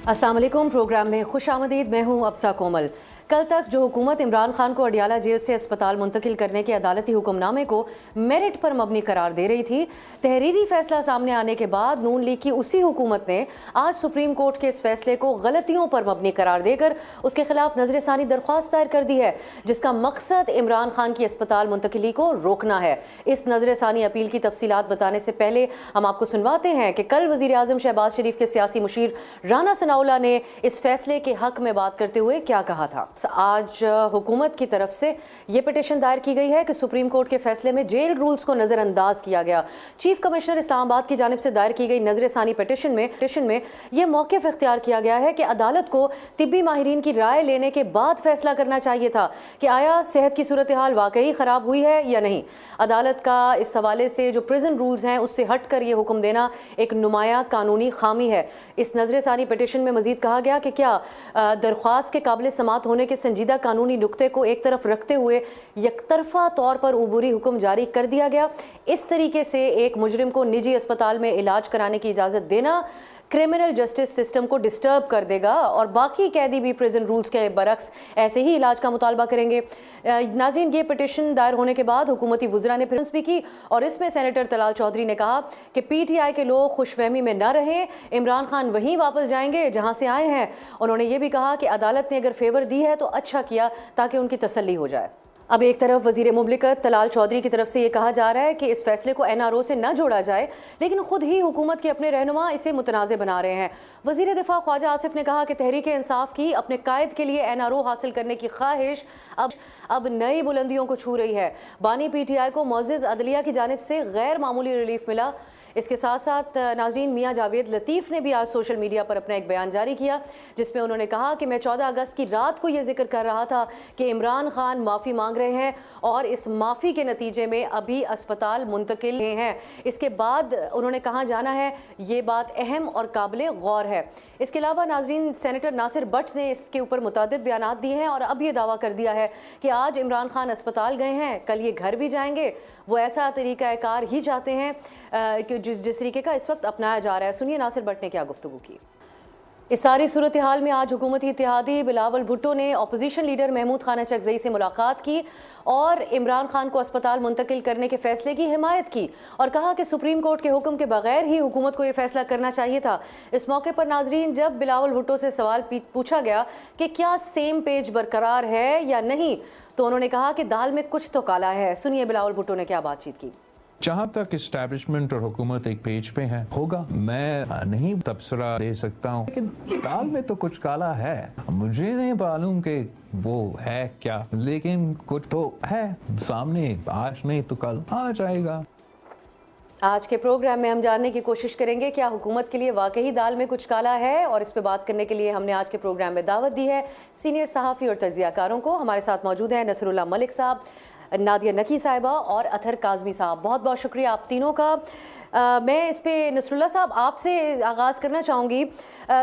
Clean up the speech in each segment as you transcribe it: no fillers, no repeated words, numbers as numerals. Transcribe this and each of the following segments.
अस्सलाम वालेकुम। प्रोग्राम में खुशामदीद। मैं हूँ अब्सा कोमल। कल तक जो हुकूमत इमरान खान को अडियाला जेल से अस्पताल मुंतकिल करने के अदालती हुक्मनामे को मेरिट पर मबनी करार दे रही थी, तहरीरी फैसला सामने आने के बाद नून लीग की उसी हुकूमत ने आज सुप्रीम कोर्ट के इस फैसले को गलतियों पर मबनी करार देकर उसके खिलाफ नजरसानी दरख्वास्त दायर कर दी है, जिसका मकसद इमरान खान की अस्पताल मुंतकिली को रोकना है। इस नजरसानी अपील की तफसीलात बताने से पहले हम आपको सुनवाते हैं कि कल वजीर आजम शहबाज शरीफ के सियासी मुशीर राना सनाउल्लाह ने इस फैसले के हक में बात करते हुए क्या कहा था। आज हुकूमत की तरफ से ये पिटीशन दायर की गई है कि सुप्रीम कोर्ट के फैसले में जेल रूल्स को नजरअंदाज किया गया। चीफ कमिश्नर इस्लामाबाद की जानिब से दायर की गई नजरसानी पिटीशन में यह मौक़िफ़ इख्तियार किया गया है कि अदालत को तिब्बी माहिरीन की राय लेने के बाद फैसला करना चाहिए था कि आया सेहत की सूरत हाल वाकई ख़राब हुई है या नहीं। अदालत का इस हवाले से जो प्रिजन रूल्स हैं उससे हट कर यह हुक्म देना एक नुमाया कानूनी खामी है। इस नजरसानी पिटीशन में मजीद कहा गया कि क्या दरख्वास्त के काबिल समात होने के संजीदा कानूनी नुक्ते को एक तरफ रखते हुए यकतरफा तौर पर उबूरी हुक्म जारी कर दिया गया। इस तरीके से एक मुजरिम को निजी अस्पताल में इलाज कराने की इजाज़त देना क्रिमिनल जस्टिस सिस्टम को डिस्टर्ब कर देगा और बाकी कैदी भी प्रिजन रूल्स के बरक्स ऐसे ही इलाज का मुतालबा करेंगे। नाज़रीन, ये पिटीशन दायर होने के बाद हुकूमती वज़रा ने फिर भी की और इसमें सेनेटर तलाल चौधरी ने कहा कि PTI के लोग खुशफहमी में न रहें, इमरान खान वहीं वापस जाएंगे जहां से आए हैं। उन्होंने ये भी कहा कि अदालत ने अगर फेवर दी है तो अच्छा किया ताकि उनकी तसल्ली हो जाए। अब एक तरफ वजीर मुमलिकत तलाल चौधरी की तरफ से ये कहा जा रहा है कि इस फैसले को NRO से न जोड़ा जाए, लेकिन खुद ही हुकूमत के अपने रहनुमा इसे मुतनाज़ बना रहे हैं। वजीर दिफा ख्वाजा आसिफ ने कहा कि तहरीक इंसाफ की अपने कायद के लिए NRO हासिल करने की ख्वाहिश अब नई बुलंदियों को छू रही है। बानी PTI को मुअज़्ज़िज़ अदलिया की जानिब से गैर मामूली रिलीफ मिला। इसके साथ साथ नाज़रीन, मियाँ जावेद लतीफ़ ने भी आज सोशल मीडिया पर अपना एक बयान जारी किया, जिसमें उन्होंने कहा कि मैं 14 अगस्त की रात को ये जिक्र कर रहा था कि इमरान खान माफ़ी मांग रहे हैं और इस माफ़ी के नतीजे में अभी अस्पताल मुंतकिल हैं। इसके बाद उन्होंने कहाँ जाना है, ये बात अहम और काबिल गौर है। इसके अलावा नाज़रीन, सेनेटर नासिर बट ने इसके ऊपर मुतादिद बयानात दिए हैं और अब ये दावा कर दिया है कि आज इमरान खान अस्पताल गए हैं, कल ये घर भी जाएंगे। वो ऐसा तरीक़ाकार ही चाहते हैं कि जिस तरीके का इस वक्त अपनाया जा रहा है। सुनिए नासिर बट ने क्या गुफ्तगू की। इस सारी सूरत हाल में आज हुकूमती इत्तेहादी बिलावल भुट्टो ने अपोजिशन लीडर महमूद खान चकजई से मुलाकात की और इमरान खान को अस्पताल मुंतकिल करने के फैसले की हिमायत की और कहा कि सुप्रीम कोर्ट के हुक्म के बगैर ही हुकूमत को यह फैसला करना चाहिए था। इस मौके पर नाजरीन, जब बिलावल भुट्टो से सवाल पूछा गया कि क्या सेम पेज बरकरार है या नहीं, तो उन्होंने कहा कि दाल में कुछ तो काला है। सुनिए बिलावल भुट्टो ने क्या बातचीत की। जहाँ तक इस्टेब्लिशमेंट और हुकूमत एक पेज पे है, होगा, मैं नहीं तबसरा दे सकता हूँ, लेकिन दाल में तो कुछ काला है। मुझे नहीं मालूम कि वो है क्या, लेकिन कुछ तो है सामने। आज नहीं तो कल आ जाएगा। आज के प्रोग्राम में हम जानने की कोशिश करेंगे क्या हुकूमत के लिए वाकई दाल में कुछ काला है, और इस पे बात करने के लिए हमने आज के प्रोग्राम में दावत दी है सीनियर सहाफ़ी और तज्ज़ियाकारों को। हमारे साथ मौजूद हैं नसरुल्लाह मलिक साहब, नादिया नकी साहिबा और अतहर काज़मी साहब। बहुत बहुत शुक्रिया आप तीनों का। मैं इस पे नसरुल्लाह साहब आपसे आगाज़ करना चाहूँगी।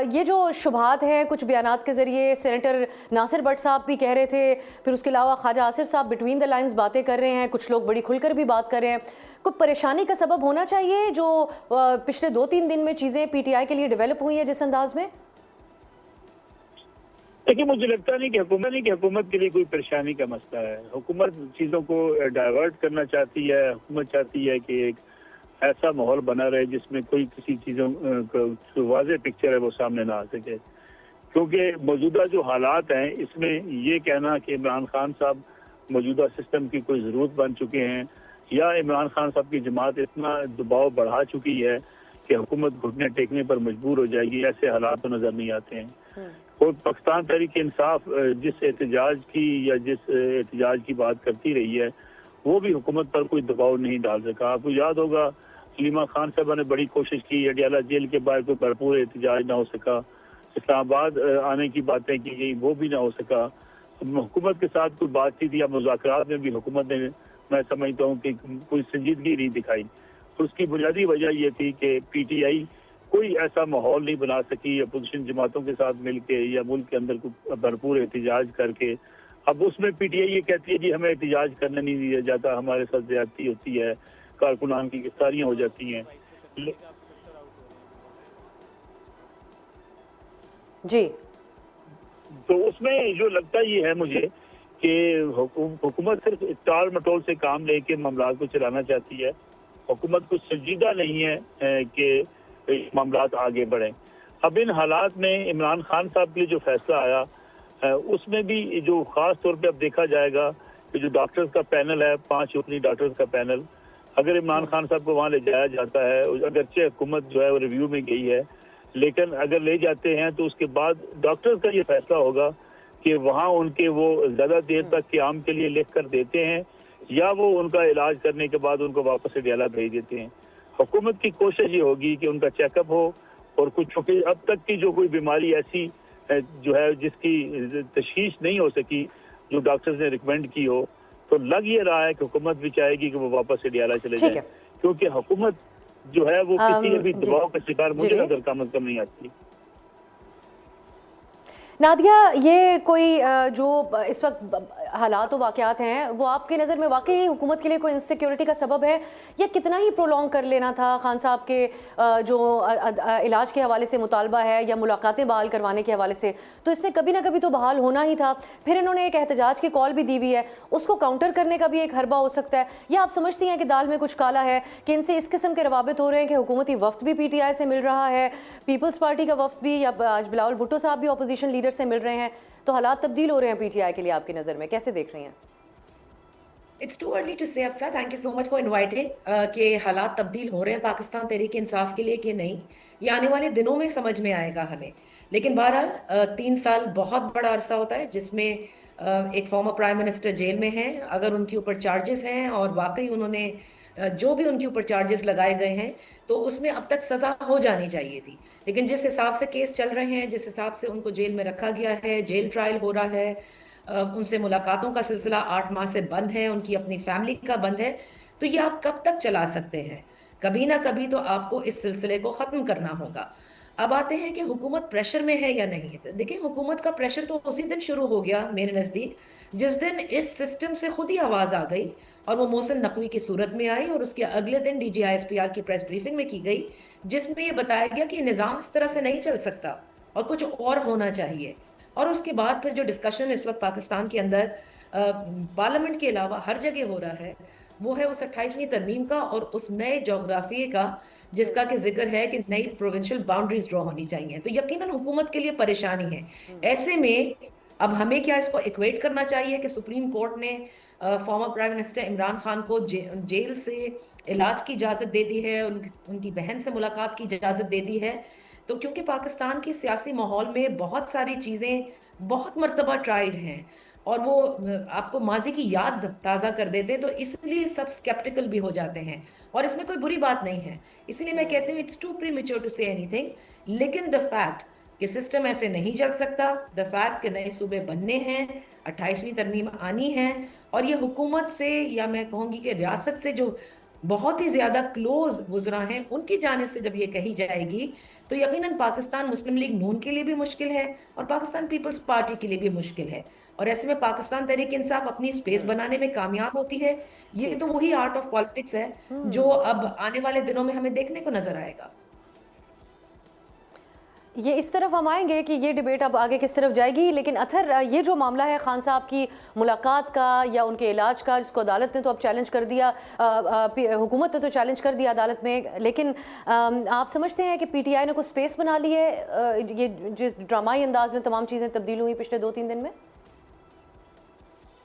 ये जो शुबहात हैं, कुछ बयानात के ज़रिए सेनेटर नासिर बट साहब भी कह रहे थे, फिर उसके अलावा ख्वाजा आसिफ साहब बिटवीन द लाइन्स बातें कर रहे हैं, कुछ लोग बड़ी खुलकर भी बात कर रहे हैं। कोई परेशानी का सबब होना चाहिए जो पिछले 2-3 दिन में चीज़ें PTI के लिए डेवलप हुई हैं जिस अंदाज में? देखिए, मुझे लगता नहीं कि हुकूमत के लिए कोई परेशानी का मसला है। हुकूमत चीज़ों को डाइवर्ट करना चाहती है। हुकूमत चाहती है कि एक ऐसा माहौल बना रहे जिसमें कोई किसी चीज़ों जो वाज़ेह पिक्चर है वो सामने ना आ सके, क्योंकि मौजूदा जो हालात हैं इसमें ये कहना कि इमरान खान साहब मौजूदा सिस्टम की कोई ज़रूरत बन चुके हैं या इमरान खान साहब की जमात इतना दबाव बढ़ा चुकी है कि हुकूमत घुटने टेकने पर मजबूर हो जाएगी, ऐसे हालात तो नज़र नहीं आते हैं। और पाकिस्तान तहरीक इंसाफ जिस एहतजाज की या जिस एहतजाज की बात करती रही है, वो भी हुकूमत पर कोई दबाव नहीं डाल सका। आपको याद होगा सलीमा खान साहबा ने बड़ी कोशिश की, अडियाला जेल के बाहर कोई भरपूर एहतजाज ना हो सका। इस्लामाबाद आने की बातें की गई, वो भी ना हो सका। हुकूमत के साथ कोई बातचीत या मुज़ाकरात में भी हुकूमत ने, मैं समझता हूँ कि कोई संजीदगी नहीं दिखाई। तो उसकी बुनियादी वजह यह थी कि PTI कोई ऐसा माहौल नहीं बना सकी अपोजिशन जमातों के साथ मिलके या मुल्क के अंदर भरपूर एहतजाज करके। अब उसमें PTI ये कहती है जी हमें एहतजाज करने नहीं दिया जाता, हमारे साथ ज्यादती होती है, कारकुनान की गिरफ्तारियां हो जाती हैं। जी। तो उसमें जो लगता ये है मुझे कि हुकूमत सिर्फ टाल मटोल से काम लेके मामला को चलाना चाहती है। हुकूमत कुछ संजीदा नहीं है कि मामला आगे बढ़े। अब इन हालात में इमरान खान साहब के लिए जो फैसला आया उसमें भी जो ख़ास तौर पे अब देखा जाएगा कि जो डॉक्टर्स का पैनल है, 5 अपनी डॉक्टर्स का पैनल, अगर इमरान खान साहब को वहाँ ले जाया जाता है, अगरचे हुकूमत जो है वो रिव्यू में गई है, लेकिन अगर ले जाते हैं तो उसके बाद डॉक्टर्स का ये फैसला होगा कि वहाँ उनके वो ज़्यादा देर तक क़याम के लिए लिख कर देते हैं या वो उनका इलाज करने के बाद उनको वापस अडियाला भेज देते हैं। हुकूमत की कोशिश ये होगी कि उनका चेकअप हो और कुछ अब तक की जो कोई बीमारी ऐसी जो है जिसकी तशखीस नहीं हो सकी, जो डॉक्टर्स ने रिकमेंड की हो, तो लग ये रहा है कि हुकूमत भी चाहेगी कि वो वापस अडियाला चले जाए, क्योंकि हुकूमत जो है वो किसी भी दबाव का शिकार मुझे नजर कम से कम नहीं आती। नादिया, ये कोई जो इस वक्त हालात वाक़यात हैं वो आपकी नज़र में वाकई हुकूमत के लिए कोई इनसिक्योरिटी का सबब है, या कितना ही प्रोलॉन्ग कर लेना था खान साहब के जो इलाज के हवाले से मुतालबा है या मुलाकातें बहाल करवाने के हवाले से, तो इसने कभी ना कभी तो बहाल होना ही था। फिर इन्होंने एक एहतजाज की कॉल भी दी हुई है, उसको काउंटर करने का भी एक हरबा हो सकता है, या आप समझती हैं कि दाल में कुछ काला है कि इनसे इस किस्म के रवाबित हो रहे हैं कि हुकूमती वफ्द भी PTI से मिल रहा है, पीपल्स पार्टी का वफ्द भी, या आज बिलावल भुट्टो साहब भी अपोजिशन लीडर से मिल रहे हैं, तो हालात तब्दील हो रहे हैं PTI के लिए आपकी नज़र में, कैसे देख रही हैं? इट्स टू अर्ली टू से अफसा, thank you so much for inviting कि हालात तब्दील हो रहे हैं पाकिस्तान तहरीक इंसाफ के लिए कि नहीं, ये आने वाले दिनों में समझ में आएगा हमें। लेकिन बहरहाल 3 साल बहुत बड़ा अरसा होता है जिसमें एक फॉर्मर प्राइम मिनिस्टर जेल में हैं। अगर उनके ऊपर चार्जेस हैं और वाकई उन्होंने जो भी उनके ऊपर चार्जेस लगाए गए हैं तो उसमें अब तक सजा हो जानी चाहिए थी, लेकिन जिस हिसाब से केस चल रहे हैं, जिस हिसाब से उनको जेल में रखा गया है, जेल ट्रायल हो रहा है, उनसे मुलाकातों का सिलसिला 8 माह से बंद है, उनकी अपनी फैमिली का बंद है, तो ये आप कब तक चला सकते हैं? कभी ना कभी तो आपको इस सिलसिले को खत्म करना होगा। अब आते हैं कि हुकूमत प्रेशर में है या नहीं। तो देखिए, हुकूमत का प्रेशर तो उसी दिन शुरू हो गया मेरे नजदीक, जिस दिन इस सिस्टम से खुद ही आवाज आ गई और वो मोहसिन नकवी की सूरत में आई और उसके अगले दिन DGISPR की प्रेस ब्रीफिंग में की गई, जिसमें ये बताया गया कि निज़ाम इस तरह से नहीं चल सकता और कुछ और होना चाहिए। और उसके बाद फिर जो डिस्कशन इस वक्त पाकिस्तान के अंदर पार्लियामेंट के अलावा हर जगह हो रहा है, वो है उस 28वीं तरमीम का और उस नए जोग्राफी का जिसका कि जिक्र है कि नई प्रोविंशियल बाउंड्रीज ड्रॉ होनी चाहिए। तो यकीनन हुकूमत के लिए परेशानी है। ऐसे में अब हमें क्या इसको इक्वेट करना चाहिए कि सुप्रीम कोर्ट ने former prime minister Imran Khan को जेल से इलाज की इजाजत दे दी है, उनकी बहन से मुलाकात की इजाजत दे दी है, तो क्योंकि पाकिस्तान के सियासी माहौल में बहुत सारी चीजें बहुत मर्तबा ट्राइड हैं और वो आपको माजी की याद ताज़ा कर देते हैं, तो इसलिए सब स्केप्टिकल भी हो जाते हैं और इसमें कोई बुरी बात नहीं है। इसलिए मैं कहती हूँ it's too premature to say anything, लेकिन द फैक्ट कि सिस्टम ऐसे नहीं चल सकता, द फैक्ट कि नए सूबे बनने हैं, 28वीं तरमीम आनी है और ये हुकूमत से या मैं कहूँगी कि रियासत से जो बहुत ही ज्यादा क्लोज वुज़रा हैं उनकी जानिब से जब ये कही जाएगी तो यकीनन पाकिस्तान मुस्लिम लीग नून के लिए भी मुश्किल है और पाकिस्तान पीपल्स पार्टी के लिए भी मुश्किल है। और ऐसे में पाकिस्तान तहरीक इंसाफ अपनी स्पेस बनाने में कामयाब होती है। ये तो वही आर्ट ऑफ पॉलिटिक्स है जो अब आने वाले दिनों में हमें देखने को नजर आएगा। ये इस तरफ हम आएंगे कि ये डिबेट अब आगे किस तरफ जाएगी, लेकिन अथर ये जो मामला है खान साहब की मुलाकात का या उनके इलाज का, जिसको अदालत ने तो अब चैलेंज कर दिया, हुकूमत ने तो चैलेंज कर दिया अदालत में, लेकिन आप समझते हैं कि PTI ने कुछ स्पेस बना ली है ये जिस ड्रामाई अंदाज में तमाम चीज़ें तब्दील हुई पिछले 2-3 दिन में?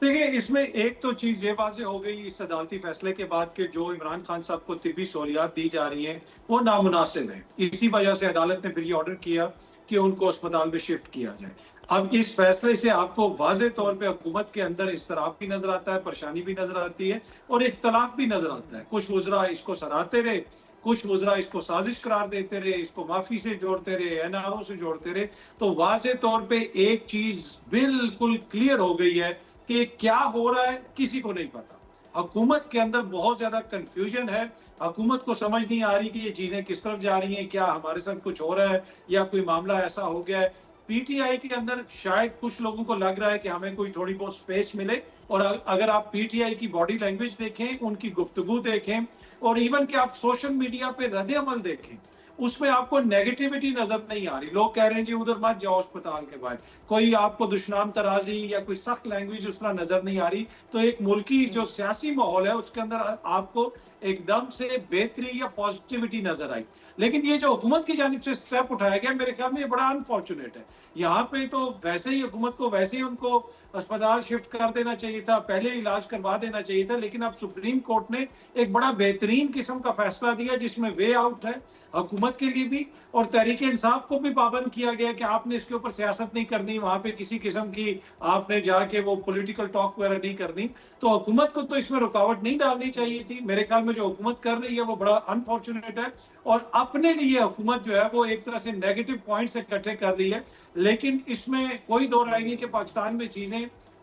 देखिए, इसमें एक तो चीज ये वाज़ेह हो गई इस अदालती फैसले के बाद कि जो इमरान खान साहब को तिब्बी सहूलियात दी जा रही हैं वो नामुनासिब है। इसी वजह से अदालत ने फिर ये ऑर्डर किया कि उनको अस्पताल में शिफ्ट किया जाए। अब इस फैसले से आपको वाज़ेह तौर पे हुकूमत के अंदर इस्तराब भी नजर आता है, परेशानी भी नजर आती है और इख्तलाफ भी नजर आता है। कुछ वुज़रा इसको सराहते रहे, कुछ वुज़रा इसको साजिश करार देते रहे, इसको माफी से जोड़ते रहे, NRO से जोड़ते रहे। तो वाज़ेह तौर पे एक चीज बिल्कुल क्लियर हो गई है कि क्या हो रहा है किसी को नहीं पता। हुकूमत के अंदर बहुत ज्यादा कंफ्यूजन है, हुकूमत को समझ नहीं आ रही कि ये चीजें किस तरफ जा रही हैं, क्या हमारे साथ कुछ हो रहा है या कोई मामला ऐसा हो गया है। PTI के अंदर शायद कुछ लोगों को लग रहा है कि हमें कोई थोड़ी बहुत स्पेस मिले, और अगर आप PTI की बॉडी लैंग्वेज देखें, उनकी गुफ्तगू देखें और इवन कि आप सोशल मीडिया पे रद्द अमल देखें, उसमें आपको नेगेटिविटी नजर नहीं आ रही। लोग कह रहे हैं जी उधर मत जाओ अस्पताल के बाद, कोई आपको दुश्मन तराजी या कोई सख्त लैंग्वेज उस तरह नजर नहीं आ रही। तो एक मुल्की जो सियासी माहौल है उसके अंदर आपको एकदम से बेहतरी या पॉजिटिविटी नजर आई। लेकिन ये जो हुकूमत की जानिब से स्टेप उठाया गया, मेरे ख्याल में ये बड़ा अनफॉर्चुनेट है। यहाँ पे तो वैसे ही हुकूमत को वैसे ही उनको अस्पताल शिफ्ट कर देना चाहिए था, पहले इलाज करवा देना चाहिए था। लेकिन अब सुप्रीम कोर्ट ने एक बड़ा बेहतरीन किस्म का फैसला दिया जिसमें वे आउट है हुकूमत के लिए भी, और तहरीक इंसाफ को भी पाबंद किया गया कि आपने इसके ऊपर सियासत नहीं करनी, वहां पे किसी किस्म की आपने जाके वो पॉलिटिकल टॉक वगैरह नहीं करनी। तो हुकूमत को तो इसमें रुकावट नहीं डालनी चाहिए थी। मेरे ख्याल में जो हुकूमत कर रही है वो बड़ा अनफॉर्चुनेट है, और अपने लिए हुकूमत जो है वो एक तरह से नेगेटिव पॉइंट्स इकट्ठे कर रही है। लेकिन इसमें कोई दो राय नहीं कि पाकिस्तान में चीजें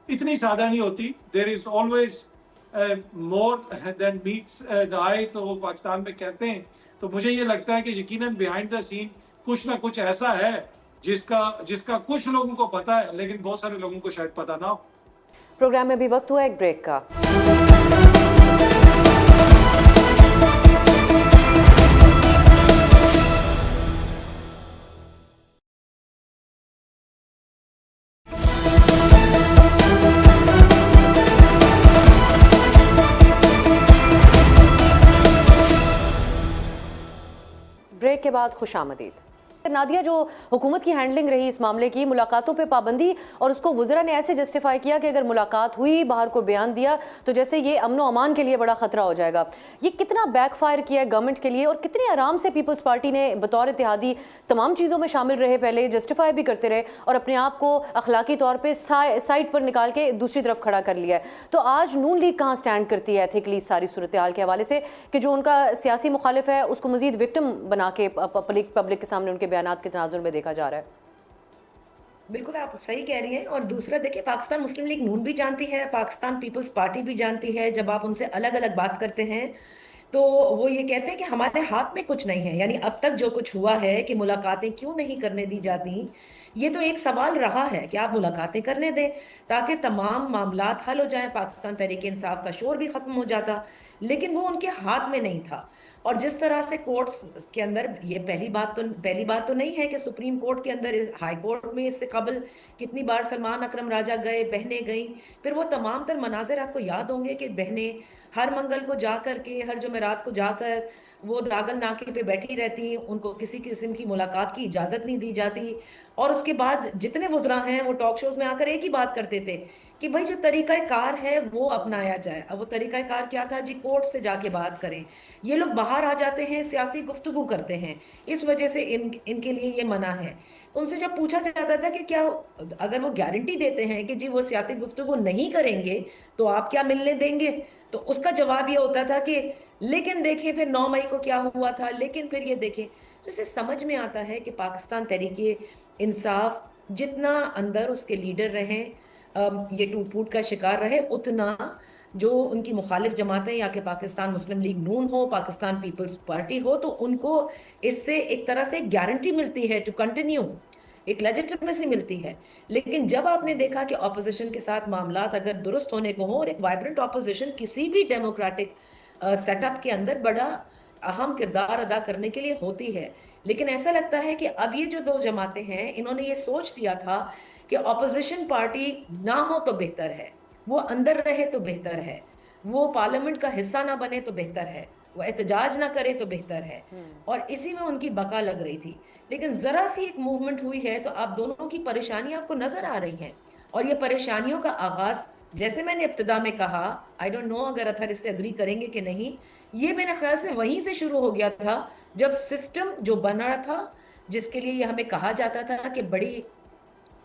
इतनी सादा नहीं होती। There is always more than meets the eye, तो वो पाकिस्तान में कहते हैं। तो मुझे ये लगता है कि यकीनन बिहाइंड द सीन कुछ ना कुछ ऐसा है जिसका कुछ लोगों को पता है लेकिन बहुत सारे लोगों को शायद पता ना हो। प्रोग्राम में भी वक्त हुआ एक ब्रेक का। ब्रेक के बाद खुशामदीद। नादिया, जो हुकूमत की हैंडलिंग रही इस मामले की, मुलाकातों पे पाबंदी, और उसको वुज़रा ने ऐसे जस्टिफाई किया कि अगर मुलाकात हुई, बाहर को बयान दिया, तो जैसे ये अमन व अमान के लिए बड़ा ख़तरा हो जाएगा। ये कितना बैकफायर किया है गवर्नमेंट के लिए, और कितने आराम से पीपल्स पार्टी ने बतौर इत्तेहादी तमाम चीज़ों में शामिल रहे, पहले जस्टिफाई भी करते रहे और अपने आप को अखलाकी तौर पर साइड पर निकाल के दूसरी तरफ खड़ा कर लिया है। तो आज नून लीग कहाँ स्टैंड करती है एथिकली इस सारी सूरत हाल के हवाले से, कि जो उनका सियासी मुखालिफ है उसको मजीद विक्टिम बना के पब्लिक के सामने उनके बयानात के तनाजुर में देखा जा रहा है? बिल्कुल आप सही कह रही हैं। और दूसरा देखिए, पाकिस्तान मुस्लिम लीग नून भी जानती है, पाकिस्तान पीपल्स पार्टी भी जानती है। जब आप उनसे अलग अलग बात करते हैं तो वो ये कहते हैं कि हमारे हाथ में कुछ नहीं है। यानी अब तक जो कुछ हुआ है कि मुलाकातें क्यों नहीं करने दी जाती, ये तो एक सवाल रहा है कि आप मुलाकातें करने दें ताकि तमाम मामलात हल हो जाएं, पाकिस्तान तहरीक इंसाफ का शोर भी खत्म हो जाता। लेकिन वो उनके हाथ में नहीं था। और जिस तरह से कोर्ट्स के अंदर, ये पहली बार तो नहीं है कि सुप्रीम कोर्ट के अंदर, हाई कोर्ट में इससे कबल कितनी बार सलमान अकरम राजा गए, बहनें गई। फिर वो तमाम तर मनाजिर आपको याद होंगे कि बहनें हर मंगल को जाकर के, हर जुमेरात को जाकर वो दागल नाके पे बैठी रहती, उनको किसी किस्म की मुलाकात की इजाजत नहीं दी जाती। और उसके बाद जितने वुज़रा हैं वो टॉक शोज में आकर एक ही बात करते थे कि भाई जो तरीका कार है वो अपनाया जाए। अब वो तरीका कार क्या था जी? कोर्ट से जाके बात करें। ये लोग बाहर आ जाते हैं, सियासी गुफ्तगू करते हैं, इस वजह से इनके लिए ये मना है। उनसे जब पूछा जाता था कि क्या अगर वो गारंटी देते हैं कि जी वो सियासी गुफ्तगू नहीं करेंगे तो आप क्या मिलने देंगे, तो उसका जवाब ये होता था कि लेकिन देखिए फिर 9 मई को क्या हुआ था, लेकिन फिर ये देखें। तो इसे समझ में आता है कि पाकिस्तान तहरीक इंसाफ जितना अंदर उसके लीडर रहे ये टूट फूट का शिकार रहे, उतना जो उनकी मुखालिफ जमातें, या कि पाकिस्तान मुस्लिम लीग नून हो, पाकिस्तान पीपल्स पार्टी हो, तो उनको इससे एक तरह से गारंटी मिलती है टू कंटिन्यू, एक लेजिटिमेसी मिलती है। लेकिन जब आपने देखा कि ऑपोजिशन के साथ मामलात अगर दुरुस्त होने को हो, और एक वाइब्रेंट ऑपोजिशन किसी भी डेमोक्रेटिक सेटअप के अंदर बड़ा अहम किरदार अदा करने के लिए होती है, लेकिन ऐसा लगता है कि अब ये जो दो जमातें हैं, इन्होंने ये सोच लिया था कि ऑपोजिशन पार्टी ना हो तो बेहतर है, वो अंदर रहे तो बेहतर है, वो पार्लियामेंट का हिस्सा ना बने तो बेहतर है, वो एहतजाज ना करे तो बेहतर है। और इसी में उनकी बका लग रही थी। लेकिन जरा सी एक मूवमेंट हुई है तो आप दोनों की परेशानियां आपको नजर आ रही हैं। और ये परेशानियों का आगाज, जैसे मैंने इब्तिदा में कहा, आई डोंट नो अगर अथर इससे अग्री करेंगे कि नहीं, ये मेरे ख्याल से वहीं से शुरू हो गया था जब सिस्टम जो बन रहा था, जिसके लिए ये हमें कहा जाता था कि बड़ी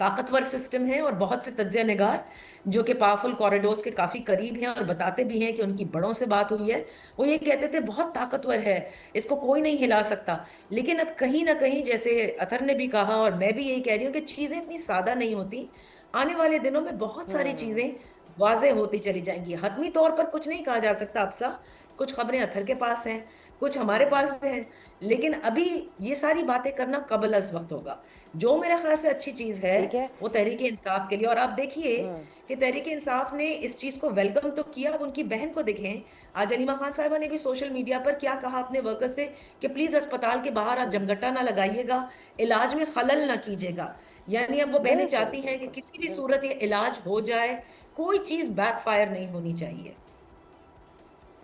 ताकतवर सिस्टम है, और बहुत से तज्जिया निगार जो कि पावरफुल कॉरिडोर्स के काफी करीब हैं और बताते भी हैं कि उनकी बड़ों से बात हुई है, वो ये कहते थे बहुत ताकतवर है, इसको कोई नहीं हिला सकता। लेकिन अब कहीं ना कहीं, जैसे अथर ने भी कहा और मैं भी यही कह रही हूँ, कि चीजें इतनी सादा नहीं होती। आने वाले दिनों में बहुत सारी चीजें वाज़ेह होती चली जाएंगी। हतमी तौर पर कुछ नहीं कहा जा सकता अब सा, कुछ खबरें अथर के पास हैं, कुछ हमारे पास हैं, लेकिन अभी ये सारी बातें करना कबल अज़ वक्त होगा। जो मेरे ख्याल से अच्छी चीज है वो तहरीक इंसाफ के लिए। और आप देखिए कि तहरीक इंसाफ ने इस चीज को वेलकम तो किया। अब उनकी बहन को देखें, आज अलीमा खान साहिबा ने भी सोशल मीडिया पर क्या कहा अपने वर्कर से कि प्लीज अस्पताल के बाहर आप जमघटा ना लगाइएगा, इलाज में खलल ना कीजिएगा। यानी अब वो बहनें बिल्कुल चाहती हैं कि किसी भी सूरत ये इलाज हो जाए, कोई चीज बैकफायर नहीं होनी चाहिए।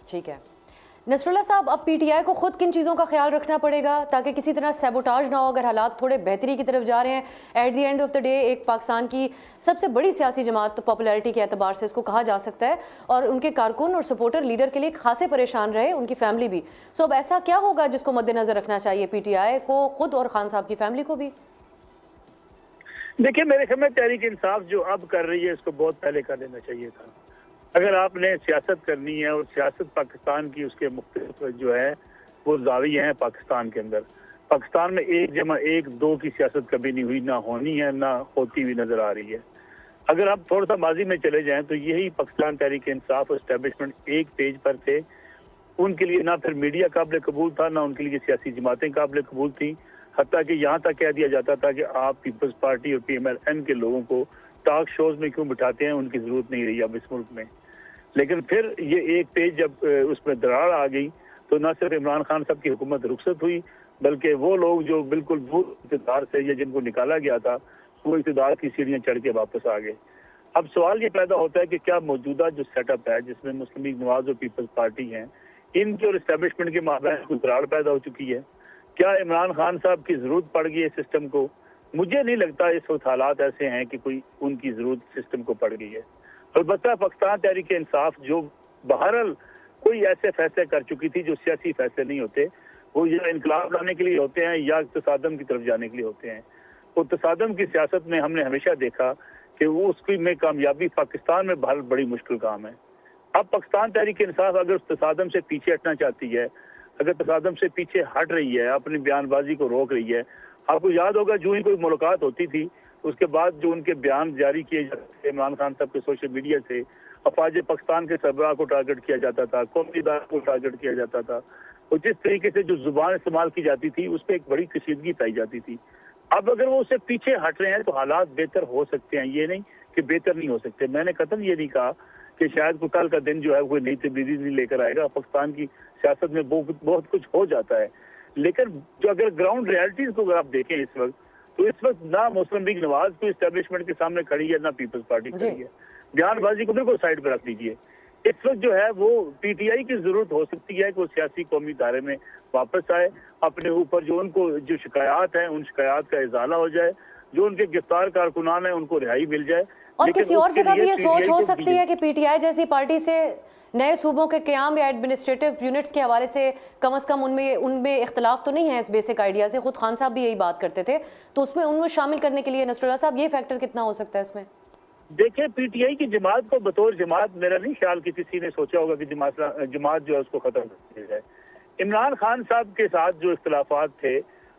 ठीक है नसरुल्लाह साहब, अब पीटीआई को खुद किन चीज़ों का ख्याल रखना पड़ेगा ताकि किसी तरह सैबोटाज ना हो अगर हालात थोड़े बेहतरी की तरफ जा रहे हैं? At the end of the day एक पाकिस्तान की सबसे बड़ी सियासी जमात तो पॉपुलैरिटी के एतबार से इसको कहा जा सकता है, और उनके कारकुन और सपोर्टर लीडर के लिए खासे परेशान रहे, उनकी फैमिली भी। सो अब ऐसा क्या होगा जिसको मद्देनजर रखना चाहिए पीटीआई को खुद और खान साहब की फैमिली को भी? देखिए, मेरे ख्याल में तहरीक इंसाफ जो अब कर रही है इसको बहुत पहले कर लेना चाहिए था। अगर आपने सियासत करनी है, और सियासत पाकिस्तान की उसके मुख्तलिफ जो है वो जाविये हैं पाकिस्तान के अंदर। पाकिस्तान में 1+1=2 की सियासत कभी नहीं हुई, ना होनी है, ना होती हुई नजर आ रही है। अगर आप थोड़ा सा माजी में चले जाएं तो यही पाकिस्तान तहरीक इंसाफ एस्टेब्लिशमेंट एक पेज पर थे। उनके लिए ना फिर मीडिया काबिल कबूल था, ना उनके लिए सियासी जमातें काबिल कबूल थी। हत्ता कि यहाँ तक कह दिया जाता था कि आप पीपल्स पार्टी और PMLN के लोगों को टॉक शोज में क्यों बिठाते हैं, उनकी जरूरत नहीं रही अब इस मुल्क में। लेकिन फिर ये एक पेज जब उसमें दरार आ गई तो न सिर्फ इमरान खान साहब की हुकूमत रुखसत हुई, बल्कि वो लोग जो बिल्कुल दूर इक़्तिदार से या जिनको निकाला गया था वो इक़्तिदार की सीढ़ियाँ चढ़ के वापस आ गए। अब सवाल ये पैदा होता है कि क्या मौजूदा जो सेटअप है जिसमें मुस्लिम लीग नवाज और पीपल्स पार्टी हैं, इनके और इस्टेब्लिशमेंट के माबैन कोई दरार पैदा हो चुकी है? क्या इमरान खान साहब की जरूरत पड़ गई है सिस्टम को? मुझे नहीं लगता इस वक्त हालात ऐसे हैं कि कोई उनकी जरूरत सिस्टम को पड़ गई है। अलबत्ता पाकिस्तान तहरीक इंसाफ जो बहरहाल कोई ऐसे फैसले कर चुकी थी जो सियासी फैसले नहीं होते, वो या इनकलाब लाने के लिए होते हैं या तसादम की तरफ जाने के लिए होते हैं। तो तसादम की सियासत में हमने हमेशा देखा कि वो उसकी में कामयाबी पाकिस्तान में बहुत बड़ी मुश्किल काम है। अब पाकिस्तान तहरीक इंसाफ अगर उस तसादम से पीछे हटना चाहती है, अगर तसादम से पीछे हट रही है, अपनी बयानबाजी को रोक रही है। आपको याद होगा जो ही कोई मुलाकात होती थी उसके बाद जो उनके बयान जारी किए जाते थे इमरान खान साहब के सोशल मीडिया से, अफवाज पाकिस्तान के सरबराह को टारगेट किया जाता था, कौमी इदारों को टारगेट किया जाता था, और जिस तरीके से जो जुबान इस्तेमाल की जाती थी उस पर एक बड़ी कशीदगी पाई जाती थी। अब अगर वो उससे पीछे हट रहे हैं तो हालात बेहतर हो सकते हैं, ये नहीं कि बेहतर नहीं हो सकते। मैंने कतई ये नहीं कहा कि शायद कोई कल का दिन जो है कोई नई तब्दीली नहीं लेकर आएगा। पाकिस्तान की सियासत में बहुत कुछ हो जाता है, लेकिन जो अगर ग्राउंड रियलिटीज को अगर आप देखें इस वक्त, तो इस वक्त ना मुस्लिम लीग नवाज को इस्टेब्लिशमेंट के सामने खड़ी है, ना पीपल्स पार्टी खड़ी है। बयानबाजी को बिल्कुल साइड पर रख दीजिए। इस वक्त जो है वो पीटीआई की जरूरत हो सकती है कि वो सियासी कौमी दायरे में वापस आए, अपने ऊपर जो उनको जो शिकायत है उन शिकायत का इजाला हो जाए, जो उनके गिरफ्तार कारकुनान है उनको रिहाई मिल जाए। और किसी और जगह भी ये सोच हो सकती है कि पीटीआई जैसी पार्टी से नए सूबों के क़याम या एडमिनिस्ट्रेटिव यूनिट्स के हवाले से कम से कम उनमें इख्तलाफ तो नहीं है इस बेसिक आइडिया से? खुद खान साहब भी यही बात करते थे, तो उसमें उनको शामिल करने के लिए नसरुल्लाह साहब ये फैक्टर कितना हो सकता है इसमें? देखिए, पीटीआई की जमात को बतौर जमात मेरा नहीं ख्याल कि किसी ने सोचा होगा कि जमात जो है उसको खत्म कर दिया जाए। इमरान खान साहब के साथ जो इख्तलाफात थे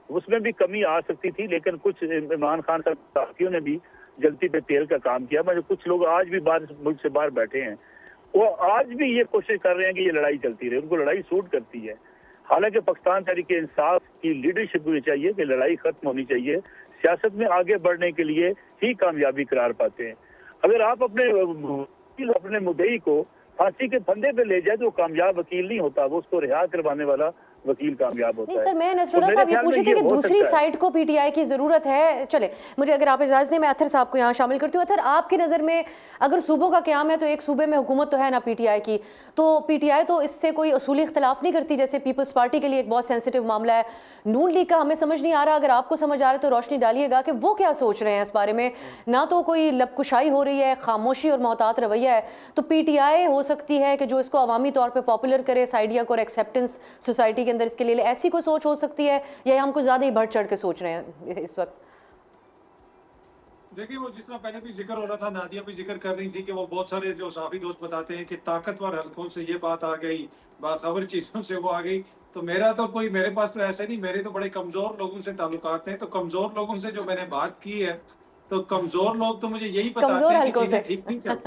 उसमें भी कमी आ सकती थी, लेकिन कुछ इमरान खान साहब साथियों ने भी जल्दी पे तेल का काम किया। मतलब कुछ लोग आज भी बाहर मुल्क से बाहर बैठे हैं, वो आज भी ये कोशिश कर रहे हैं कि ये लड़ाई चलती रहे, उनको लड़ाई सूट करती है। हालांकि पाकिस्तान तहरीक इंसाफ की लीडरशिप भी चाहिए कि लड़ाई खत्म होनी चाहिए, सियासत में आगे बढ़ने के लिए ही कामयाबी करार पाते हैं। अगर आप अपने मुद्दई को फांसी के फंदे पे ले जाए तो कामयाब वकील नहीं होता, वो उसको रिहा करवाने वाला वकील कामयाब होता है। नहीं सर, मैं नसरुल्लाह साहब ये पूछी थी कि दूसरी साइड को पीटीआई की जरूरत है। चले, मुझे अगर आप इजाजत दें मैं अथर साहब को यहाँ शामिल करती हूँ। अथर, आपकी नज़र में अगर सूबों का क़याम है तो एक सूबे में हुकूमत तो है ना पीटीआई की, तो पीटीआई तो इससे कोई असूली इख्तलाफ नहीं करती जैसे पीपल्स पार्टी के लिए एक बहुत सेंसिटिव मामला है। नून लीग का हमें समझ नहीं आ रहा, अगर आपको समझ आ रहा है तो रोशनी डालिएगा कि वो क्या सोच रहे हैं इस बारे में। ना तो कोई लबकुशाई हो रही है, खामोशी और मोहतात रवैया है, तो पीटीआई हो सकती है कि जो इसको अवामी तौर पर पॉपुलर करे इस आइडिया को और एक्सेप्टेंस सोसाइटी के अंदर इसके लिए, ऐसी कोई सोच हो सकती है या हम कुछ ज्यादा ही बढ़ चढ़ के सोच रहे हैं इस वक्त? देखिए, वो जिस तरह पहले भी जिक्र हो रहा था, नादिया भी जिक्र कर रही थी कि वो बहुत सारे जो साफी दोस्त बताते हैं कि ताकतवर हलकों से ये बात आ गई, बाखबर चीजों से वो आ गई। तो मेरे पास तो ऐसे नहीं, मेरे तो बड़े कमजोर लोगों से ताल्लुकात हैं। तो कमजोर लोगों से जो मैंने बात की है, तो कमजोर लोग तो मुझे यही बताते हैं कि चीजें ठीक नहीं चल।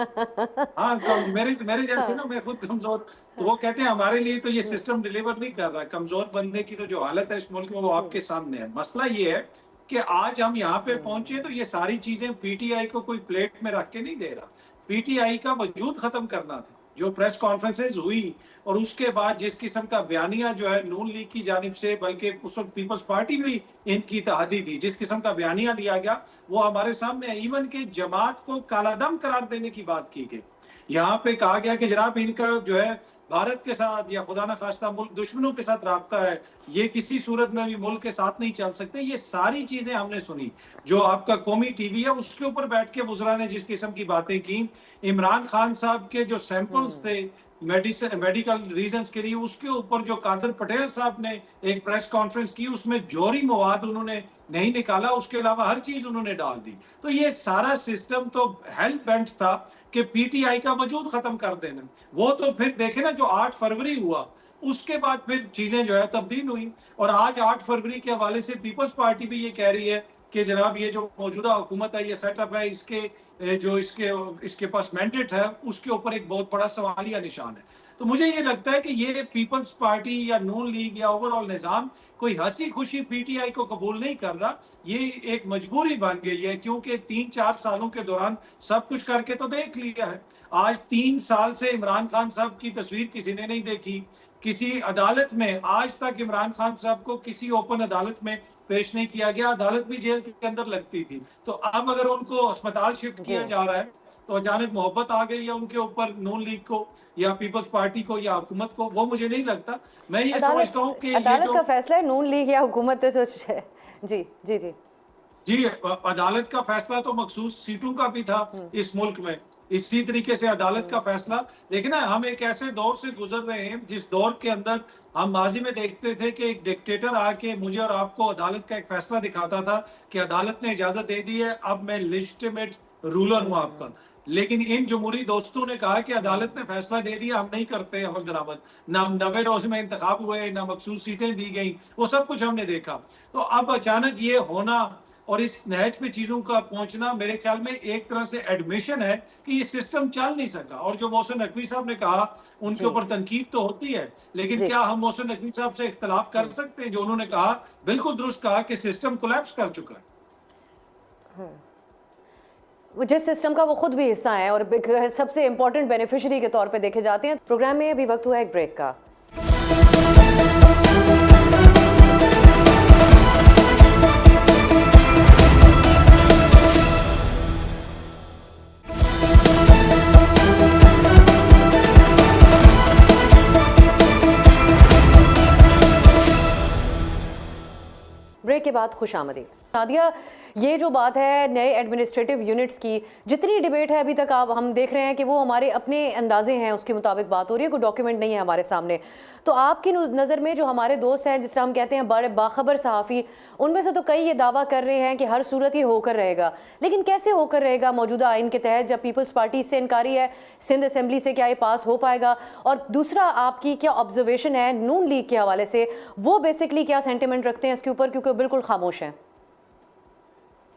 हाँ, मेरे जैसे ना, मैं खुद कमजोर, तो वो कहते हैं हमारे लिए तो ये सिस्टम डिलीवर नहीं कर रहा। कमजोर बंदे की तो जो हालत है इस मुल्क में वो आपके सामने है। मसला ये है कि आज हम यहाँ पे पहुंचे तो ये सारी चीजें पीटीआई को कोई प्लेट में रख के नहीं दे रहा। पीटीआई का वजूद खत्म करना था। जो प्रेस कॉन्फ्रेंसेज हुई और उसके बाद जिस किस्म का बयानिया जो है नून लीग की जानिब से, बल्कि उस वक्त पीपल्स पार्टी भी इनकी इत्तेहादी थी, जिस किस्म का बयानिया लिया गया वो हमारे सामने, इवन के जमात को कालादम करार देने की बात की गई। यहाँ पे कहा गया कि जनाब इनका जो है भारत के साथ या खुदा न खास्ता मुल्क दुश्मनों के साथ राब्ता है, ये किसी सूरत में भी मुल्क के साथ नहीं चल सकते। ये सारी चीजें हमने सुनी। जो आपका कौमी टीवी है उसके ऊपर बैठ के वुज़रा ने जिस किस्म की बातें की, इमरान खान साहब के जो सैंपल्स थे मेडिकल रीजंस के लिए, उसके ऊपर जो कादर पटेल साहब ने एक प्रेस कॉन्फ्रेंस की, उसमें जोहरी मवाद उन्होंने नहीं निकाला, उसके अलावा हर चीज उन्होंने डाल दी। तो ये सारा सिस्टम तो हेल्प बेंट था कि पीटीआई का वजूद खत्म कर देना। वो तो फिर देखे ना जो 8 फरवरी हुआ, उसके बाद फिर चीजें जो है तब्दील हुई। और आज 8 फरवरी के हवाले से पीपल्स पार्टी भी ये कह रही है कि जनाब ये जो मौजूदा हुकूमत है, ये सेटअप है, इसके पास मैंडेट है, उसके ऊपर एक बहुत बड़ा सवालिया निशान है। तो मुझे ये लगता है कि ये पीपल्स पार्टी या नून लीग या ओवरऑल निजाम कोई हंसी खुशी पीटीआई को कबूल नहीं कर रहा, ये एक मजबूरी बन गई है, क्योंकि 3-4 सालों के दौरान सब कुछ करके तो देख लिया है। आज 3 साल से इमरान खान साहब की तस्वीर किसी ने नहीं देखी, किसी अदालत में आज तक इमरान खान साहब को किसी ओपन अदालत में पेश नहीं किया गया, अदालत भी जेल के अंदर लगती थी। तो अब अगर उनको अस्पताल शिफ्ट किया जा रहा है तो अचानक मोहब्बत आ गई है उनके ऊपर नून लीग को या पीपल्स पार्टी को या हुकूमत को, वो मुझे नहीं लगता। मैं ये समझता हूँ कि अदालत का फैसला है, नून लीग या हुकूमत तो जी जी जी जी अदालत का फैसला तो मखसूस सीटों का भी था इस मुल्क में। इसी तरीके से अदालत का फैसला, देखिए ना, हम एक ऐसे दौर से गुजर रहे हैं जिस दौर के अंदर हम माजी में देखते थे कि एक डिक्टेटर आके मुझे और आपको अदालत का एक फैसला दिखाता था कि अदालत ने इजाजत दे दी है, अब मैं लेजिटिमेट रूलर हूं आपका। लेकिन इन जमहूरी दोस्तों ने कहा कि अदालत ने फैसला दे दिया, हम नहीं करते अमल दरामद, ना 90 रोज में इंतखाब हुए, ना मखसूस सीटें दी गई, वो सब कुछ हमने देखा। तो अब अचानक ये होना और इस नहज पे चीजों का पहुंचना मेरे ख्याल में एक तरह से एडमिशन है कि ये सिस्टम चल नहीं सका। और जो मोहसिन नकवी साहब ने कहा, उनके ऊपर तनकीद तो होती है, लेकिन क्या हम मोहसिन नकवी साहब से इख्तलाफ कर सकते हैं? जो उन्होंने कहा बिल्कुल दुरुस्त कहा कि सिस्टम कोलैप्स कर चुका है। जिस सिस्टम का वो खुद भी हिस्सा है और सबसे इंपॉर्टेंट बेनिफिशियरी के तौर पे देखे जाते हैं। प्रोग्राम में अभी वक्त हुआ एक ब्रेक का। ब्रेक के बाद खुशामदीद। नादिया, ये जो बात है नए एडमिनिस्ट्रेटिव यूनिट्स की, जितनी डिबेट है अभी तक आप हम देख रहे हैं कि वो हमारे अपने अंदाजे हैं, उसके मुताबिक बात हो रही है, कोई डॉक्यूमेंट नहीं है हमारे सामने। तो आपकी नज़र में जो हमारे दोस्त हैं, जिस तरह हम कहते हैं बड़े बाखबर सहाफ़ी, उनमें से तो कई ये दावा कर रहे हैं कि हर सूरत ये होकर रहेगा, लेकिन कैसे होकर रहेगा मौजूदा आइन के तहत, जब पीपल्स पार्टी इससे इनकारी है, सिंध असेंबली से क्या ये पास हो पाएगा? और दूसरा, आपकी क्या ऑब्जर्वेशन है नून लीग के हवाले से, वो बेसिकली क्या सेंटिमेंट रखते हैं इसके ऊपर, क्योंकि बिल्कुल खामोश हैं?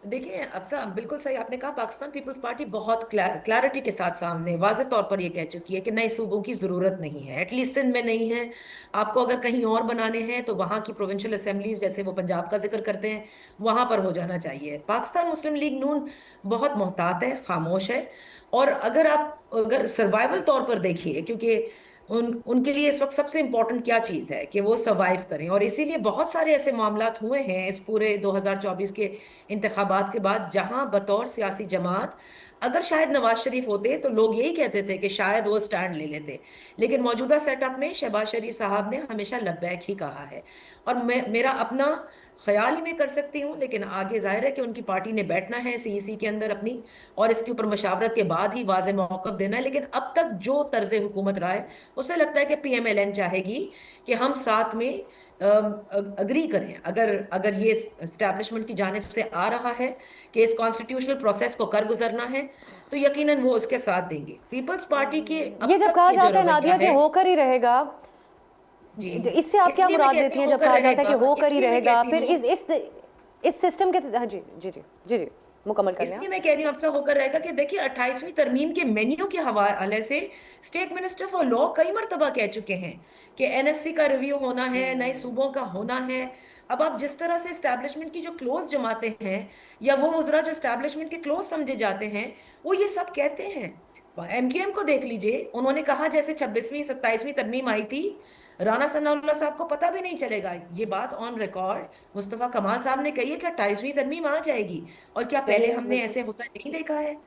देखिए अफसा, बिल्कुल सही आपने कहा। पाकिस्तान पीपल्स पार्टी बहुत क्लैरिटी के साथ सामने वाज़ेह तौर पर ये कह चुकी है कि नए सूबों की ज़रूरत नहीं है, एटलीस्ट सिंध में नहीं है। आपको अगर कहीं और बनाने हैं तो वहाँ की प्रोविंशियल असेंबलीज, जैसे वो पंजाब का जिक्र करते हैं, वहाँ पर हो जाना चाहिए। पाकिस्तान मुस्लिम लीग नून बहुत मोहतात है, खामोश है। और अगर सर्वाइवल तौर पर देखिए, क्योंकि उनके लिए इस वक्त सबसे इंपॉर्टेंट क्या चीज़ है कि वो सर्वाइव करें, और इसीलिए बहुत सारे ऐसे मामलात हुए हैं इस पूरे 2024 के इंतखाबात के बाद, जहां बतौर सियासी जमात अगर शायद नवाज शरीफ होते तो लोग यही कहते थे कि शायद वो स्टैंड ले लेते, लेकिन मौजूदा सेटअप में शहबाज शरीफ साहब ने हमेशा लब्बैक ही कहा है। और मेरा अपना ख्याल ही मैं कर सकती हूँ, लेकिन आगे जाहिर है कि उनकी पार्टी ने बैठना है सीईसी के अंदर अपनी, और इसके ऊपर मशावरत के बाद ही वाज़ेह मौक़िफ़ देना है। लेकिन अब तक जो तर्ज हुकूमत रहा है, उससे लगता है कि पीएमएलएन चाहेगी कि हम साथ में अग्री करें। अगर ये एस्टैब्लिशमेंट की जानिब से आ रहा है कि इस कॉन्स्टिट्यूशनल प्रोसेस को कर गुजरना है, तो यकीनन वो उसके साथ देंगे। पीपल्स पार्टी के ये जब कहा जाता है नादिया कि होकर ही रहेगा, इससे आप क्या मुराद देती हैं? जब कहा जाता है कि होकर ही रहेगा, फिर इस सिस्टम के, हाँ जी जी जी जी जी मुकम्मल करें। इसलिए मैं कह रही हूँ आपसे होकर रहेगा कि देखिए 28वीं तरमीम के मेन्यू के हवाले से स्टेट मिनिस्टर फॉर लॉ कई मरतबा कह चुके हैं कि एनएफसी का रिव्यू होना है, नए सूबों का होना है। अब आप जिस तरह से एस्टैब्लिशमेंट की जो क्लोज जमाते हैं, या वो वुज़रा जो एस्टैब्लिशमेंट के क्लोज समझे जाते हैं, वो ये सब कहते हैं। एमक्यूएम को देख लीजिए, उन्होंने कहा जैसे 26वीं 27वीं तरमीम आई थी, राना सनाउल्लाह साहब को पता भी नहीं चलेगा। ये बात ऑन रिकॉर्ड मुस्तफा कमाल साहब ने कही है कि 28वीं तरमीम आ जाएगी, और क्या पहले चलिए हमने बिल्कुल। ऐसे होता नहीं देखा है?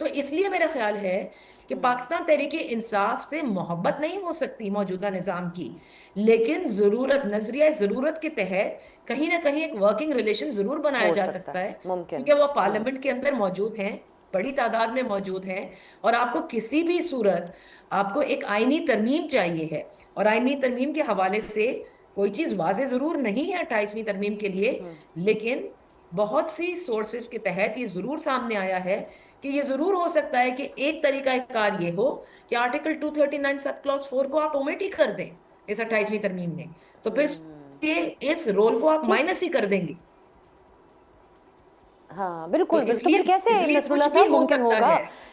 तो इसलिए मेरा ख्याल है कि पाकिस्तान तहरीक इंसाफ से मोहब्बत नहीं हो सकती मौजूदा निजाम की, लेकिन जरूरत, नजरिया जरूरत के तहत कहीं ना कहीं एक वर्किंग रिलेशन जरूर बनाया हो जा सकता सकता है, है, मुमकिन। क्योंकि वो पार्लियामेंट के अंदर मौजूद हैं, बड़ी तादाद में मौजूद हैं। और आपको किसी भी सूरत, आपको एक आईनी तरमीम चाहिए है, और आईनी तरमीम के हवाले से कोई चीज वाजे जरूर नहीं है 28वीं तरमीम के लिए, लेकिन बहुत सी सोर्सेज के तहत ये जरूर सामने आया है कि ये जरूर हो सकता है कि एक तरीका कार ये हो कि आर्टिकल 239 सब क्लॉज 4 को आप ओमिट ही कर दें इस 28वीं तरमीम में, तो फिर ये इस रोल को आप ठीक। माइनस ही कर देंगे। हाँ तो बिल्कुल, तो इसलिए फिर कैसे इसलिए नसरुल्लाह कुछ भी साहब हो मुमकिन सकता होगा? है।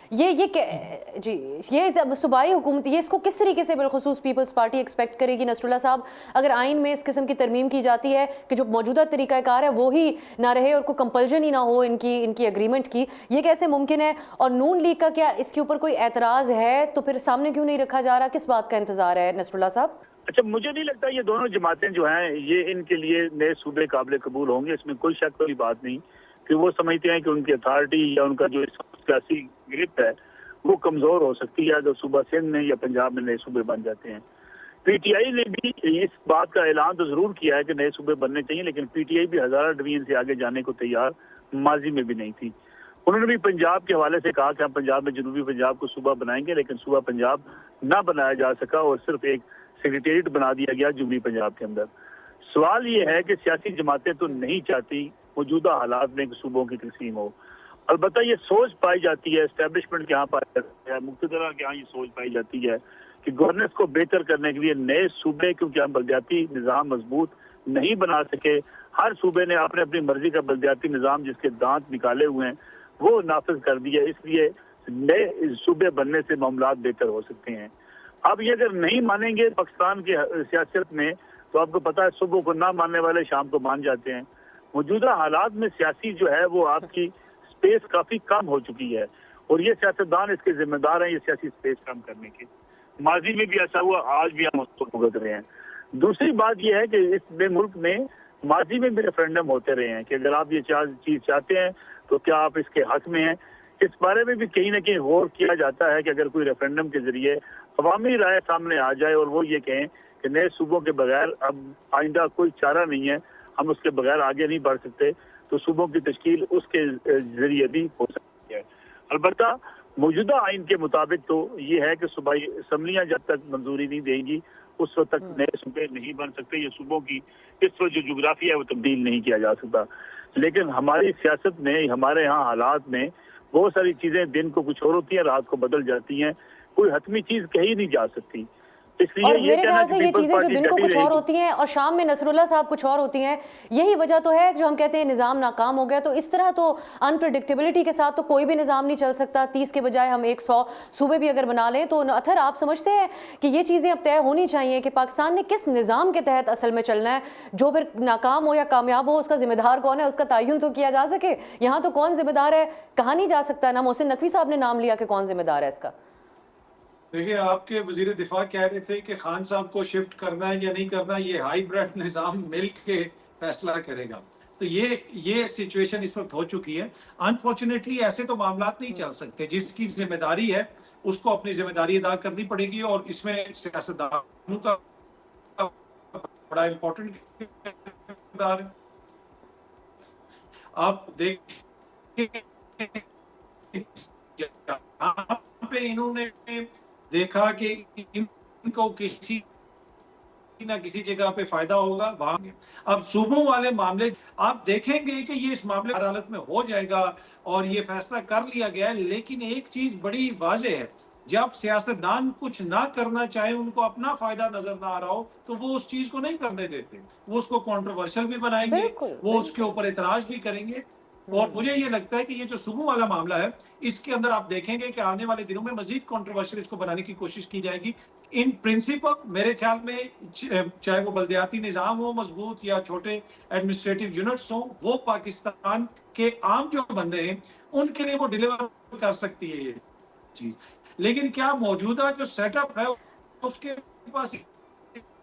जी, ये जब सूबाई हुकूमत ये इसको किस तरीके से बिलखुसूस पीपल्स पार्टी एक्सपेक्ट करेगी नसरुल्लाह साहब, अगर आइन में इस किस्म की तरमीम की जाती है कि जो मौजूदा तरीक़ाकार है वो ही ना रहे और कोई कंपल्जन ही ना हो इनकी इनकी एग्रीमेंट की, ये कैसे मुमकिन है? और नून लीग का क्या इसके ऊपर कोई एतराज़ है? तो फिर सामने क्यों नहीं रखा जा रहा? किस बात का इंतजार है नसरुल्लाह साहब? अच्छा, मुझे नहीं लगता ये दोनों जमातें जो हैं ये इनके लिए नए सूबे काबिल कबूल होंगे, इसमें कोई शक वाली बात नहीं। कि वो समझते हैं कि उनकी अथॉरिटी या उनका जो सियासी ग्रिप है वो कमजोर हो सकती है अगर सूबा सिंध में या पंजाब में नए सूबे बन जाते हैं। पीटीआई ने भी इस बात का ऐलान तो जरूर किया है कि नए सूबे बनने चाहिए, लेकिन पीटीआई भी हजारा डिवीजन से आगे जाने को तैयार माजी में भी नहीं थी। उन्होंने भी पंजाब के हवाले से कहा कि हम पंजाब में जनूबी पंजाब को सूबा बनाएंगे, लेकिन सूबा पंजाब ना बनाया जा सका और सिर्फ एक सेक्रेटेरिएट बना दिया गया जनूबी पंजाब के अंदर। सवाल ये है कि सियासी जमातें तो नहीं चाहती मौजूदा हालात में सूबों की तकसीम हो। अलबत्ता ये सोच पाई जाती है, एस्टेब्लिशमेंट के यहाँ पाई जाती है, मुक्तदरा के यहाँ ये सोच पाई जाती है कि गवर्नेंस को बेहतर करने के लिए नए सूबे, क्योंकि हम बलदियाती निज़ाम मजबूत नहीं बना सके, हर सूबे ने अपने अपनी मर्जी का बलदियाती निज़ाम जिसके दांत निकाले हुए हैं वो नाफिज कर दिया, इसलिए नए सूबे बनने से मामलात बेहतर हो सकते हैं। अब ये अगर नहीं मानेंगे पाकिस्तान की सियासत में, तो आपको पता है सुबह को ना मानने वाले शाम को मान जाते हैं। मौजूदा हालात में सियासी जो है वो आपकी स्पेस काफी कम हो चुकी है और ये सियासतदान इसके जिम्मेदार हैं ये सियासी स्पेस कम करने के। माजी में भी ऐसा हुआ, आज भी हम उसको भुगत रहे हैं। दूसरी बात यह है कि इस मुल्क में माजी में भी रेफरेंडम होते रहे हैं कि अगर आप ये चीज चाहते हैं तो क्या आप इसके हक में हैं। इस बारे में भी कहीं ना कहीं गौर किया जाता है कि अगर कोई रेफरेंडम के जरिए अवामी राय सामने आ जाए और वो ये कहें कि नए सूबों के बगैर अब आइंदा कोई चारा नहीं है, हम उसके बगैर आगे नहीं बढ़ सकते, तो सूबों की तश्कील उसके जरिए भी हो सकती है। अलबत्ता मौजूदा आइन के मुताबिक तो ये है कि सूबाई असम्बलियाँ जब तक मंजूरी नहीं देंगी उस वक्त तक नए सूबे नहीं बन सकते। ये सूबों की इस वक्त जो जोग्राफिया है वो तब्दील नहीं किया जा सकता। लेकिन हमारी सियासत में, हमारे यहाँ हालात में बहुत सारी चीजें दिन को कुछ और होती हैं, रात को बदल जाती हैं, कोई हतमी चीज कही नहीं जा सकती। और मेरे ख्याल से ये चीजें जो दिन को कुछ और रहेगी। होती हैं और शाम में नसरुल्लाह साहब कुछ और होती हैं, यही वजह तो है जो हम कहते हैं निज़ाम नाकाम हो गया। तो इस तरह तो अनप्रिडिक्टेबिलिटी के साथ तो कोई भी निज़ाम नहीं चल सकता। 30 के बजाय हम 100 सूबे भी अगर बना लें तो अथर आप समझते हैं कि ये चीज़ें अब तय होनी चाहिए कि पाकिस्तान ने किस निज़ाम के तहत असल में चलना है, जो फिर नाकाम हो या कामयाब हो उसका जिम्मेदार कौन है उसका तयन तो किया जा सके। यहाँ तो कौन जिम्मेदार है कहा नहीं जा सकता ना। मोहसिन नकवी साहब ने नाम लिया कि कौन जिम्मेदार है इसका। देखिए, आपके वजीर दिफा कह रहे थे कि खान साहब को शिफ्ट करना है या नहीं करना, ये हाइब्रिड निज़ाम मिल के फैसला करेगा। तो ये सिचुएशन इस वक्त हो चुकी है। अनफॉर्चुनेटली ऐसे तो मामलात नहीं चल सकते। जिसकी जिम्मेदारी है उसको अपनी जिम्मेदारी अदा करनी पड़ेगी और इसमें सियासतदानों का बड़ा इंपॉर्टेंट किरदार है। आप देखिए जहाँ पे इन्होंने देखा कि इनको किसी ना किसी जगह पे फायदा होगा वहां। अब सूबों वाले मामले आप देखेंगे कि ये इस मामले अदालत में हो जाएगा और ये फैसला कर लिया गया है। लेकिन एक चीज बड़ी वाज़ेह है, जब सियासतदान कुछ ना करना चाहे, उनको अपना फायदा नजर ना आ रहा हो, तो वो उस चीज को नहीं करने देते। वो उसको कंट्रोवर्शियल भी बनाएंगे, वो उसके ऊपर इतराज भी करेंगे। और मुझे ये लगता है कि ये जो सूबों वाला मामला है, इसके अंदर आप देखेंगे कि आने वाले दिनों में मजीद कंट्रोवर्शियल इसको बनाने की कोशिश की जाएगी। इन प्रिंसिपल मेरे ख्याल में चाहे वो बल्दियाती निज़ाम हो मजबूत या छोटे एडमिनिस्ट्रेटिव यूनिट्स हो, वो पाकिस्तान के आम जो बंदे हैं उनके लिए वो डिलीवर कर सकती है ये चीज। लेकिन क्या मौजूदा जो सेटअप है उसके पास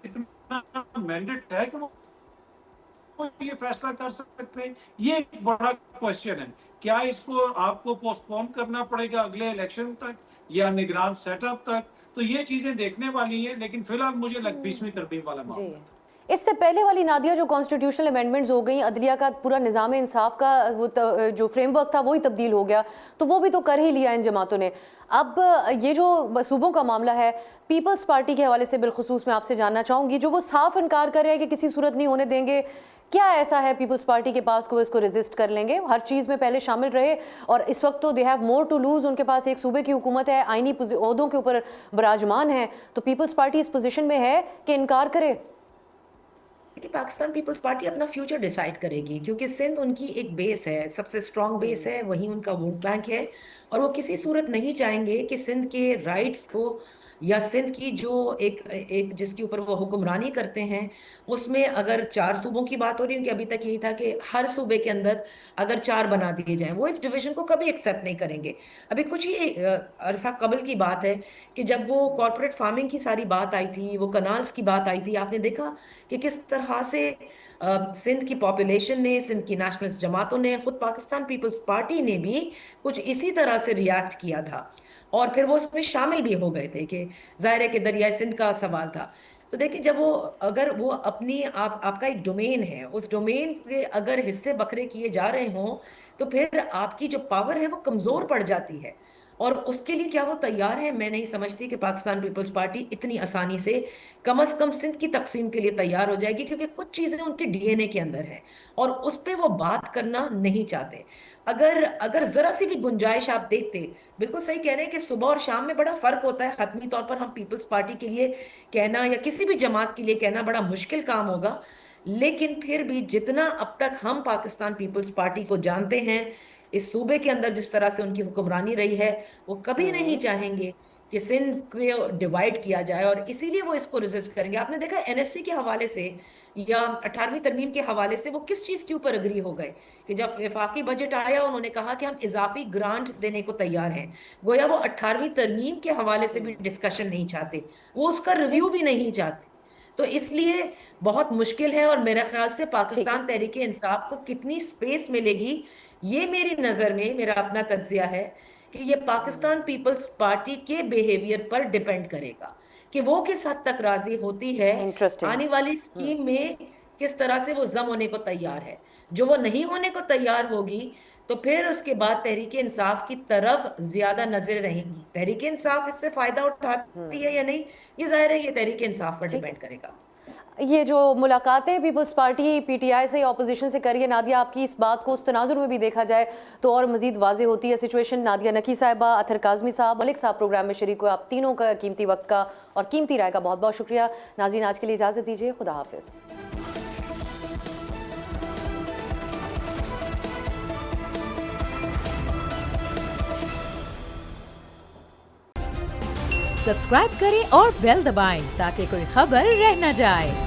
इतना मैंडेट है कि वो ये फैसला कर सकते हैं? ये एक बड़ा क्वेश्चन है। क्या इसको आपको पोस्टपोन करना पड़ेगा अगले इलेक्शन तक या निगरान सेटअप तक? तो ये चीजें देखने वाली हैं, लेकिन फिलहाल मुझे 20वीं तरमीम वाला मामला जी, इससे पहले वाली नादिया जो कॉन्स्टिट्यूशनल अमेंडमेंट्स हो गई, अदलिया का पूरा निज़ाम इंसाफ का वो जो फ्रेमवर्क था वही तब्दील हो गया, तो वो भी तो कर ही लिया इन जमातों ने। अब ये जो सूबों का मामला है, पीपल्स पार्टी के हवाले से बिलखुसूस मैं आपसे जानना चाहूँगी, जो वो साफ इनकार कर रहे हैं कि किसी सूरत नहीं होने देंगे, क्या ऐसा है पीपल्स पार्टी के पास को इसको रेजिस्ट कर लेंगे? हर चीज़ में पहले शामिल रहे और इस वक्त तो they have more to lose, उनके पास एक सूबे की हुकूमत है, आइनी ओहदों के ऊपर बराजमान है, तो पीपल्स पार्टी इस पोजीशन में है कि इनकार करे? कि पाकिस्तान पीपल्स पार्टी अपना फ्यूचर डिसाइड करेगी, क्योंकि सिंध उनकी एक बेस है, सबसे स्ट्रांग बेस है, वही उनका वोट बैंक है, और वो किसी सूरत नहीं चाहेंगे कि सिंध के राइट्स को या सिंध की जो एक जिसके ऊपर वो हुक्मरानी करते हैं उसमें अगर 4 सूबों की बात हो रही है कि अभी तक यही था कि हर सूबे के अंदर अगर 4 बना दिए जाएं, वो इस डिवीजन को कभी एक्सेप्ट नहीं करेंगे। अभी कुछ ही अरसा कबल की बात है कि जब वो कॉर्पोरेट फार्मिंग की सारी बात आई थी, वो कनाल्स की बात आई थी, आपने देखा कि किस तरह से सिंध की पॉपुलेशन ने, सिंध की नेशनलिस्ट जमातों ने, खुद पाकिस्तान पीपल्स पार्टी ने भी कुछ इसी तरह से रिएक्ट किया था, और फिर वो उसमें शामिल भी हो गए थे कि जाहिर है कि दरियाई सिंध का सवाल था। तो देखिए, जब वो अगर वो अपनी आपका एक डोमेन है, उस डोमेन के अगर हिस्से बखरे किए जा रहे हों तो फिर आपकी जो पावर है वो कमजोर पड़ जाती है, और उसके लिए क्या वो तैयार है? मैं नहीं समझती कि पाकिस्तान पीपल्स पार्टी इतनी आसानी से कम सिंध की तकसीम के लिए तैयार हो जाएगी, क्योंकि कुछ चीजें उनके डीएनए के अंदर है और उस पर वो बात करना नहीं चाहते। अगर अगर जरा सी भी गुंजाइश आप देखते, बिल्कुल सही कह रहे हैं कि सुबह और शाम में बड़ा फर्क होता है। हतमी तौर पर हम पीपल्स पार्टी के लिए कहना या किसी भी जमात के लिए कहना बड़ा मुश्किल काम होगा, लेकिन फिर भी जितना अब तक हम पाकिस्तान पीपल्स पार्टी को जानते हैं, इस सूबे के अंदर जिस तरह से उनकी हुक्मरानी रही है, वो कभी नहीं चाहेंगे कि सिंध को डिवाइड किया जाए, और इसीलिए वो इसको रेजिस्ट करेंगे। आपने देखा एनएससी के हवाले से या 18वीं तरमीम के हवाले से वो किस चीज के ऊपर अग्री हो गए कि जब वफाकी बजट आया उन्होंने कहा कि हम इजाफी ग्रांट देने को तैयार हैं। गोया वो 18वीं तरमीम के हवाले से भी डिस्कशन नहीं चाहते, वो उसका रिव्यू भी नहीं चाहते। तो इसलिए बहुत मुश्किल है, और मेरे ख्याल से पाकिस्तान तहरीक इंसाफ को कितनी स्पेस मिलेगी, ये मेरी नजर में, मेरा अपना तज्जिया है कि ये पाकिस्तान पीपल्स पार्टी के बिहेवियर पर डिपेंड करेगा कि वो किस हद तक राजी होती है Interesting. आने वाली स्कीम में, किस तरह से वो जम होने को तैयार है। जो वो नहीं होने को तैयार होगी तो फिर उसके बाद तहरीक इंसाफ की तरफ ज्यादा नजर रहेंगी। तहरीक इंसाफ इससे फायदा उठाती है या नहीं, ये जाहिर है ये तहरीक इंसाफ पर डिपेंड करेगा। ये जो मुलाकातें पीपल्स पार्टी पीटीआई से ऑपोजिशन से करिए, नादिया आपकी इस बात को उस तनाजुर में भी देखा जाए तो और मजीद वाजे होती है सिचुएशन। नादिया नकी साहिबा, अतर काजमी साहब, मलिक साहब प्रोग्राम में शरीक हुए, आप तीनों का कीमती वक्त का और कीमती राय का बहुत बहुत शुक्रिया। नाज़रीन, आज के लिए इजाज़त दीजिए, खुदा हाफिज़। सब्सक्राइब करें और बेल दबाएं ताकि कोई खबर रह न जाए।